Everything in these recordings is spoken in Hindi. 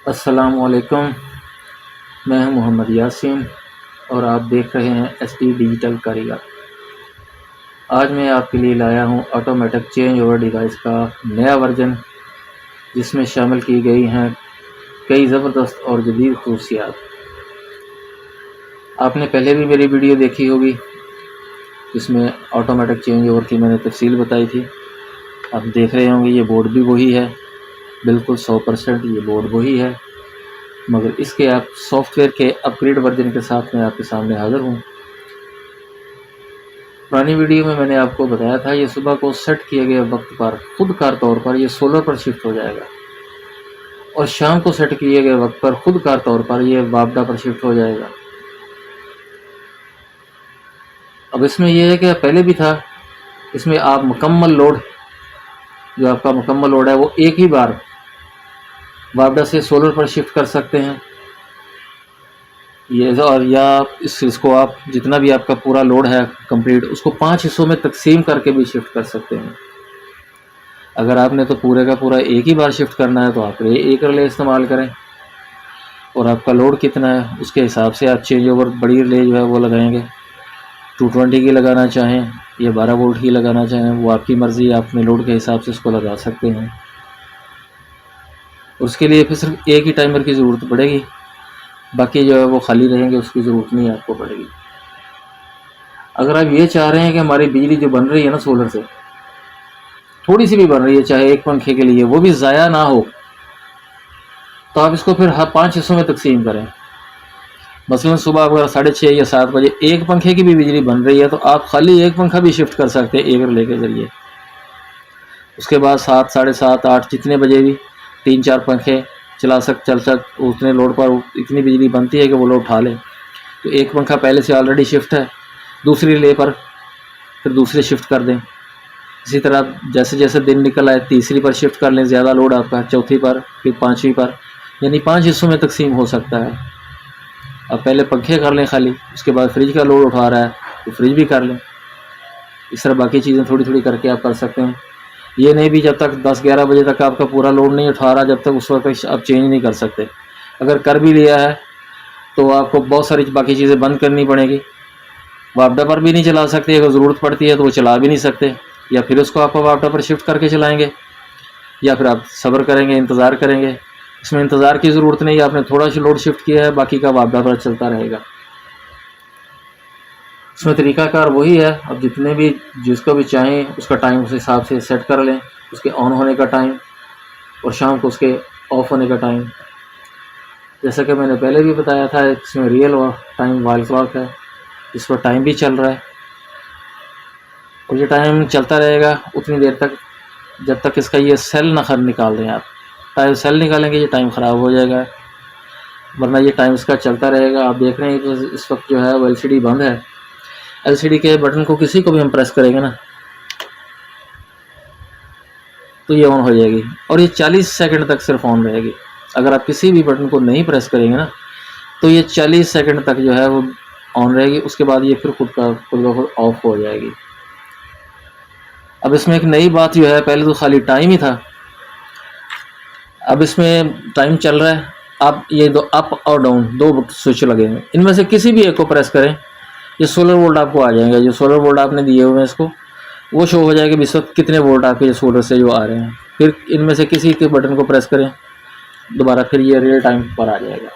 अस्सलामुअलैकुम। मैं हूं मोहम्मद यासीन और आप देख रहे हैं एसटी डिजिटल कारीगर। आज मैं आपके लिए लाया हूं ऑटोमेटिक चेंज ओवर डिवाइस का नया वर्जन, जिसमें शामिल की गई हैं कई ज़बरदस्त और जदीद खसूसियात। आपने पहले भी मेरी वीडियो देखी होगी, जिसमें ऑटोमेटिक चेंज ओवर की मैंने तफसील बताई थी। आप देख रहे होंगे ये बोर्ड भी वही है, बिल्कुल 100% ये बोर्ड वही है, मगर इसके आप सॉफ्टवेयर के अपग्रेड वर्जन के साथ मैं आपके सामने हाज़िर हूँ। पुरानी वीडियो में मैंने आपको बताया था ये सुबह को सेट किए गए वक्त पर खुदकार तौर पर ये सोलर पर शिफ्ट हो जाएगा और शाम को सेट किए गए वक्त पर खुदकार तौर पर ये वापडा पर शिफ्ट हो जाएगा। अब इसमें यह है कि पहले भी था, इसमें आप मुकम्मल लोड, जो आपका मुकम्मल लोड है वो एक ही बार वापडा से सोलर पर शिफ्ट कर सकते हैं ये, और या इसको आप जितना भी आपका पूरा लोड है कंप्लीट, उसको 5 हिस्सों में तकसीम करके भी शिफ्ट कर सकते हैं। अगर आपने तो पूरे का पूरा एक ही बार शिफ्ट करना है तो आप एक रिले इस्तेमाल करें, और आपका लोड कितना है उसके हिसाब से आप चेंज ओवर बड़ी रिले जो है वो लगाएंगे। 220 की लगाना चाहें या 12 वोल्ट की लगाना चाहें, वो आपकी मर्ज़ी, आप अपने लोड के हिसाब से उसको लगा सकते हैं। उसके लिए फिर सिर्फ एक ही टाइमर की ज़रूरत पड़ेगी, बाकी जो है वो खाली रहेंगे, उसकी ज़रूरत नहीं आपको पड़ेगी। अगर आप ये चाह रहे हैं कि हमारी बिजली जो बन रही है ना सोलर से, थोड़ी सी भी बन रही है चाहे एक पंखे के लिए, वो भी ज़ाया ना हो, तो आप इसको फिर 5 हिस्सों में तकसीम करें। मसलन सुबह अगर 6:30 या 7 बजे एक पंखे की भी बिजली बन रही है तो आप खाली एक पंखा भी शिफ्ट कर सकते हैं एक रिले के ज़रिए। उसके बाद 7, 7:30, 8 जितने बजे भी 3-4 पंखे चल उतने लोड पर इतनी बिजली बनती है कि वो लोड उठा ले। तो एक पंखा पहले से ऑलरेडी शिफ्ट है, दूसरी रिले पर फिर दूसरे शिफ्ट कर दें। इसी तरह जैसे जैसे दिन निकल आए तीसरी पर शिफ्ट कर लें, ज़्यादा लोड आपका, चौथी पर, फिर 5वीं पर, यानी 5 हिस्सों में तकसीम हो सकता है। अब पहले पंखे कर लें खाली, उसके बाद फ्रिज का लोड उठा रहा है तो फ्रिज भी कर लें। इस तरह बाकी चीज़ें थोड़ी थोड़ी करके आप कर सकते हैं। ये नहीं भी जब तक 10-11 बजे तक आपका पूरा लोड नहीं उठा रहा, जब तक उस वक्त आप चेंज नहीं कर सकते। अगर कर भी लिया है तो आपको बहुत सारी बाकी चीज़ें बंद करनी पड़ेगी। वापडा पर भी नहीं चला सकते, अगर ज़रूरत पड़ती है तो वो चला भी नहीं सकते, या फिर उसको आप वापडा पर शिफ्ट करके चलाएँगे, या फिर आप सब्र करेंगे, इंतज़ार करेंगे। इसमें इंतज़ार की ज़रूरत नहीं है, आपने थोड़ा सा लोड शिफ्ट किया है, बाकी का वापडा पर चलता रहेगा। इसमें तरीक़ाकार वही है। अब जितने भी जिसको भी चाहें उसका टाइम उस हिसाब से सेट कर लें, उसके ऑन होने का टाइम और शाम को उसके ऑफ़ होने का टाइम। जैसा कि मैंने पहले भी बताया था, इसमें रियल टाइम वॉल क्लॉक है, इस पर टाइम भी चल रहा है और ये टाइम चलता रहेगा उतनी देर तक जब तक इसका ये सेल ना निकाल दें। आप टाइम सेल निकालेंगे ये टाइम ख़राब हो जाएगा, वरना ये टाइम इसका चलता रहेगा। आप देख रहे हैं कि इस वक्त जो है वो एलसीडी बंद है। एलसीडी के बटन को किसी को भी हम प्रेस करेंगे ना तो ये ऑन हो जाएगी, और ये 40 सेकंड तक सिर्फ ऑन रहेगी। अगर आप किसी भी बटन को नहीं प्रेस करेंगे ना तो ये 40 सेकंड तक जो है वो ऑन रहेगी, उसके बाद ये फिर खुद ब खुद ऑफ हो जाएगी। अब इसमें एक नई बात जो है, पहले तो खाली टाइम ही था, अब इसमें टाइम चल रहा है। आप ये दो अप और डाउन दो स्विच लगे हैं, इनमें से किसी भी एक को प्रेस करें, ये सोलर वोल्ट आपको आ जाएंगे। जो सोलर वोल्ट आपने दिए हुए हैं इसको वो शो हो जाएगा इस वक्त कितने वोल्ट आपके सोलर से जो आ रहे हैं। फिर इनमें से किसी के बटन को प्रेस करें दोबारा, फिर ये रियल टाइम पर आ जाएगा।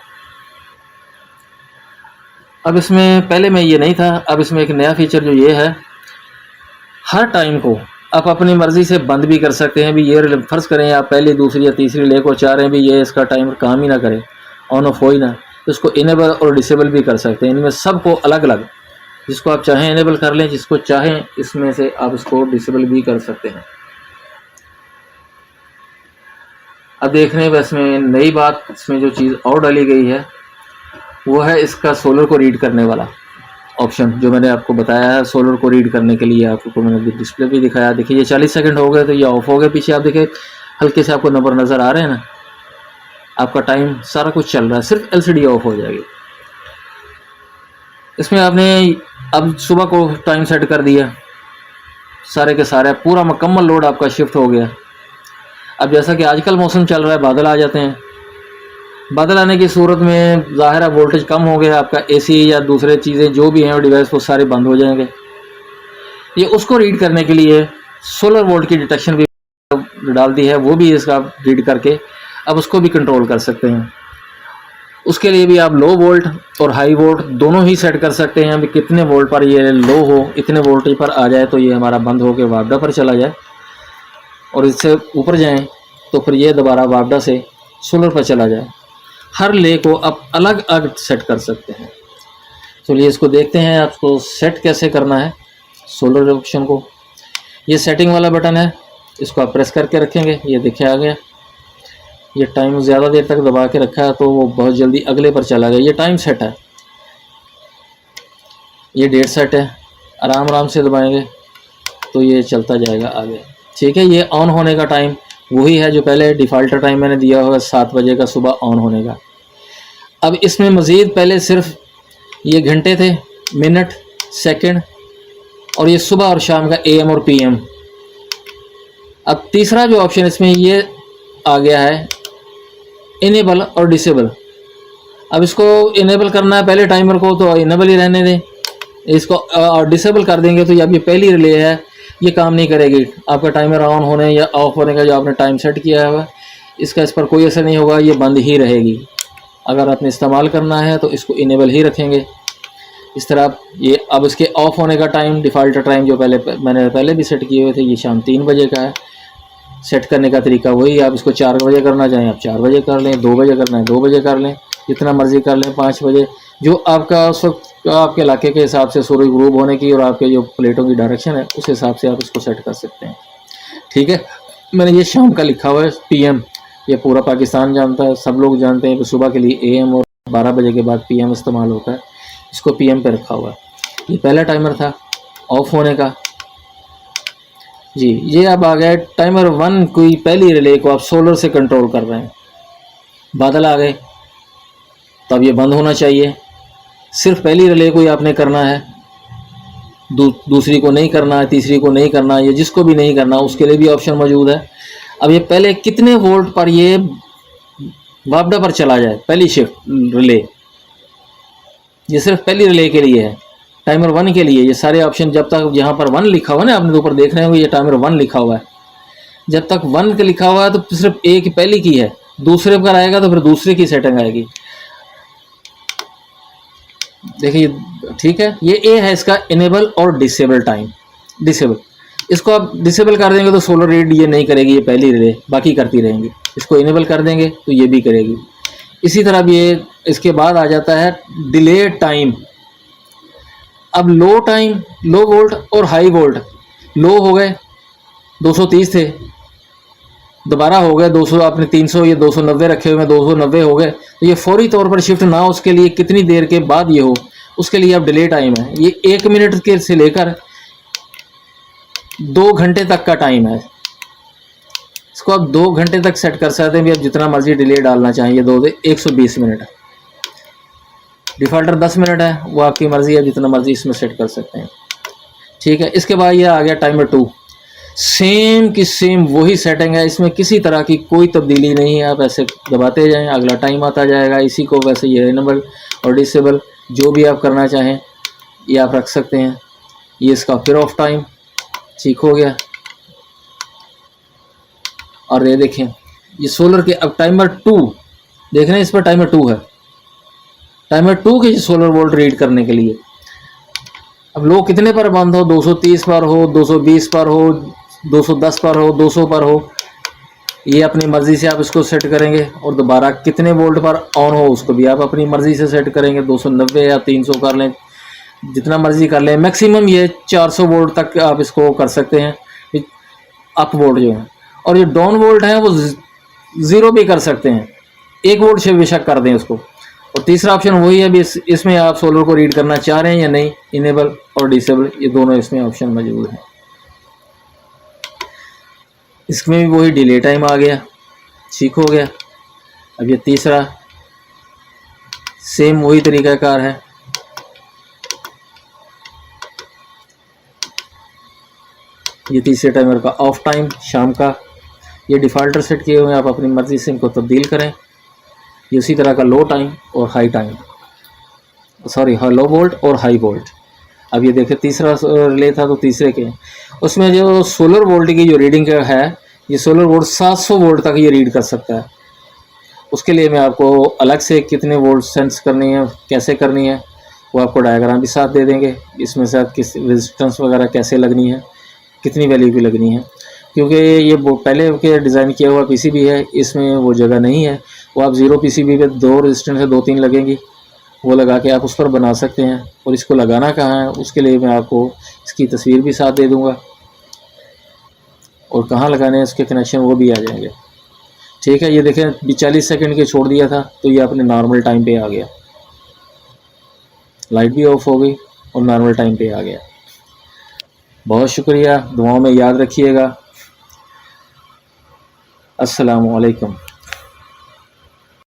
अब इसमें पहले में ये नहीं था, अब इसमें एक नया फीचर जो ये है, हर टाइम को आप अपनी मर्ज़ी से बंद भी कर सकते हैं। भी ये फ़र्ज़ करें आप पहली, दूसरी या तीसरी ले को चाह रहे हैं भी ये इसका टाइमर काम ही ना करे, ऑन ऑफ हो ही ना, तो इसको इनेबल और डिसेबल भी कर सकते हैं। इनमें सबको अलग अलग, जिसको आप चाहें इनेबल कर लें, जिसको चाहें इसमें से आप इसको डिसेबल भी कर सकते हैं। अब देख रहे हैं इसमें नई बात, इसमें जो चीज़ और डाली गई है वो है इसका सोलर को रीड करने वाला ऑप्शन, जो मैंने आपको बताया है। सोलर को रीड करने के लिए आपको मैंने डिस्प्ले भी दिखाया। देखिए ये 40 सेकंड हो गए तो ये ऑफ हो गए। पीछे आप देखिए हल्के से आपको नंबर नज़र आ रहे हैं ना, आपका टाइम सारा कुछ चल रहा है, सिर्फ एलसीडी ऑफ हो जाएगी। इसमें आपने अब सुबह को टाइम सेट कर दिया, सारे के सारे पूरा मुकम्मल लोड आपका शिफ्ट हो गया। अब जैसा कि आजकल मौसम चल रहा है, बादल आ जाते हैं, बादल आने की सूरत में ज़ाहिर है वोल्टेज कम हो गया, आपका एसी या दूसरे चीज़ें जो भी हैं वो डिवाइस वो सारे बंद हो जाएंगे। ये उसको रीड करने के लिए सोलर वोल्ट की डिटेक्शन भी डाल दी है, वो भी इसका रीड करके अब उसको भी कंट्रोल कर सकते हैं। उसके लिए भी आप लो वोल्ट और हाई वोल्ट दोनों ही सेट कर सकते हैं। अभी कितने वोल्ट पर ये लो हो, इतने वोल्टेज पर आ जाए तो ये हमारा बंद होकर वापडा पर चला जाए, और इससे ऊपर जाएं तो फिर ये दोबारा वापडा से सोलर पर चला जाए। हर ले को आप अलग अलग सेट कर सकते हैं। चलिए इसको देखते हैं आपको सेट कैसे करना है सोलर ऑप्शन को। ये सेटिंग वाला बटन है, इसको आप प्रेस करके रखेंगे, ये देखिए आ गया। ये टाइम ज़्यादा देर तक दबा के रखा है तो वो बहुत जल्दी अगले पर चला गया। ये टाइम सेट है, ये डेट सेट है, आराम आराम से दबाएंगे तो ये चलता जाएगा आगे। ठीक है, ये ऑन होने का टाइम वही है जो पहले डिफ़ॉल्ट टाइम मैंने दिया होगा 7 बजे का सुबह ऑन होने का। अब इसमें मज़ीद पहले सिर्फ ये घंटे थे, मिनट, सेकंड, और ये सुबह और शाम का AM और PM। अब तीसरा जो ऑप्शन इसमें ये आ गया है इनेबल और डिसेबल। अब इसको इनेबल करना है पहले टाइमर को तो इनेबल ही रहने दें, इसको डिसेबल कर देंगे तो अब ये पहली रिले है, ये काम नहीं करेगी। आपका टाइमर ऑन होने या ऑफ होने का जो आपने टाइम सेट किया है इसका इस पर कोई असर नहीं होगा, ये बंद ही रहेगी। अगर आपने इस्तेमाल करना है तो इसको इनेबल ही रखेंगे इस तरह। ये अब इसके ऑफ होने का टाइम डिफ़ॉल्ट टाइम जो मैंने पहले भी सेट किए हुए थे, ये शाम 3 बजे का है। सेट करने का तरीका वही, आप इसको 4 बजे करना चाहें आप 4 बजे कर लें, 2 बजे करना है 2 बजे कर लें, जितना मर्ज़ी कर लें, 5 बजे, जो आपका उस वक्त आपके इलाके के हिसाब से सूरज ग्रूब होने की और आपके जो प्लेटों की डायरेक्शन है उस हिसाब से आप इसको सेट कर सकते हैं। ठीक है, मैंने ये शाम का लिखा हुआ है PM, ये पूरा पाकिस्तान जानता है, सब लोग जानते हैं कि सुबह के लिए AM और 12 बजे के बाद PM इस्तेमाल होता है, इसको PM पे रखा हुआ है। ये पहला टाइमर था ऑफ होने का जी। ये अब आ गया टाइमर 1, कोई पहली रिले को आप सोलर से कंट्रोल कर रहे हैं। बादल आ गए तो अब ये बंद होना चाहिए, सिर्फ पहली रिले को ही आपने करना है, दूसरी को नहीं करना है, तीसरी को नहीं करना है, ये जिसको भी नहीं करना उसके लिए भी ऑप्शन मौजूद है। अब ये पहले कितने वोल्ट पर ये वापडा पर चला जाए, पहली शिफ्ट रिले, ये सिर्फ पहली रिले के लिए है। टाइमर 1 के लिए ये सारे ऑप्शन, जब तक यहाँ पर 1 लिखा हुआ है ना, आपने ऊपर देख रहे हो ये टाइमर 1 लिखा हुआ है, जब तक 1 का लिखा हुआ है तो सिर्फ एक पहली की है, दूसरे पर आएगा तो फिर दूसरे की सेटिंग आएगी। देखिए ठीक है, ये ए है इसका इनेबल और डिसेबल टाइम। डिसेबल, इसको आप डिसेबल कर देंगे तो सोलर रीड ये नहीं करेगी, ये पहली रिले बाकी करती रहेंगी। इसको इनेबल कर देंगे तो ये भी करेगी। इसी तरह ये इसके बाद आ जाता है डिले टाइम। अब लो टाइम, लो वोल्ट और हाई वोल्ट, लो हो गए 230 थे, दोबारा हो गए 200, आपने 300, ये 290 रखे हुए हैं, 290 हो गए, तो ये फौरी तौर पर शिफ्ट ना उसके लिए कितनी देर के बाद ये हो, उसके लिए अब डिले टाइम है। ये 1 मिनट के से लेकर 2 घंटे तक का टाइम है। इसको आप 2 घंटे तक सेट कर सकते हैं भी, आप जितना मर्जी डिले डालना चाहिए 120 मिनट। डिफ़ॉल्टर 10 मिनट है, वो आपकी मर्ज़ी है, जितना मर्ज़ी इसमें सेट कर सकते हैं। ठीक है, इसके बाद ये आ गया टाइमर 2, सेम की सेम वही सेटिंग है, इसमें किसी तरह की कोई तब्दीली नहीं है। आप ऐसे दबाते जाएं, अगला टाइम आता जाएगा। इसी को वैसे ये इनेबल और डिसेबल जो भी आप करना चाहें ये आप रख सकते हैं। ये इसका फिर ऑफ टाइम ठीक हो गया। और ये देखें ये सोलर के अब टाइमर 2 देख रहे हैं, इस पर टाइमर 2 है, टाइमर 2 के सोलर वोल्ट रीड करने के लिए। अब लो कितने पर बंद हो, 230 पर हो, 220 पर हो, 210 पर हो, 200 पर हो, ये अपनी मर्ज़ी से आप इसको सेट करेंगे। और दोबारा कितने वोल्ट पर ऑन हो उसको भी आप अपनी मर्ज़ी से सेट करेंगे, 290 या 300 कर लें, जितना मर्ज़ी कर लें। मैक्सिमम ये 400 वोल्ट तक आप इसको कर सकते हैं, अप वोल्ट जो है। और ये डाउन वोल्ट है वो 0 भी कर सकते हैं, 1 वोल्ट से बेशक कर दें उसको। और तीसरा ऑप्शन वही है भी, इसमें आप सोलर को रीड करना चाह रहे हैं या नहीं, इनेबल और डिसेबल ये दोनों इसमें ऑप्शन मौजूद हैं। इसमें भी वही डिले टाइम आ गया, ठीक हो गया। अब ये तीसरा सेम वही तरीक़ाकार है। ये तीसरे टाइमर का ऑफ टाइम शाम का, ये डिफ़ॉल्टर सेट किए हुए हैं, आप अपनी मर्ज़ी से इनको तब्दील करें। ये उसी तरह का लो टाइम और हाई टाइम, सॉरी हाँ लो वोल्ट और हाई वोल्ट। अब ये देखें तीसरा रिले था तो तीसरे के उसमें जो सोलर वोल्ट की जो रीडिंग है, ये सोलर वोल्ट 700 वोल्ट तक ये रीड कर सकता है। उसके लिए मैं आपको अलग से कितने वोल्ट सेंस करनी है, कैसे करनी है, वो आपको डायग्राम भी साथ दे देंगे। इसमें से आप किस रेजिस्टेंस वगैरह कैसे लगनी है, कितनी वैल्यू की लगनी है, क्योंकि ये वो पहले के डिज़ाइन किया हुआ पीसीबी है, इसमें वो जगह नहीं है। वो आप ज़ीरो पीसीबी पे 2 रेजिस्टेंस है 2-3 लगेंगी, वो लगा के आप उस पर बना सकते हैं। और इसको लगाना कहाँ है, उसके लिए मैं आपको इसकी तस्वीर भी साथ दे दूँगा, और कहाँ लगाने हैं उसके कनेक्शन वो भी आ जाएंगे। ठीक है, ये देखें 40 सेकंड के छोड़ दिया था तो ये अपने नॉर्मल टाइम पे आ गया, लाइट भी ऑफ हो गई और नॉर्मल टाइम पे आ गया। बहुत शुक्रिया, दुआओं में याद रखिएगा। अस्सलामु अलैकुम।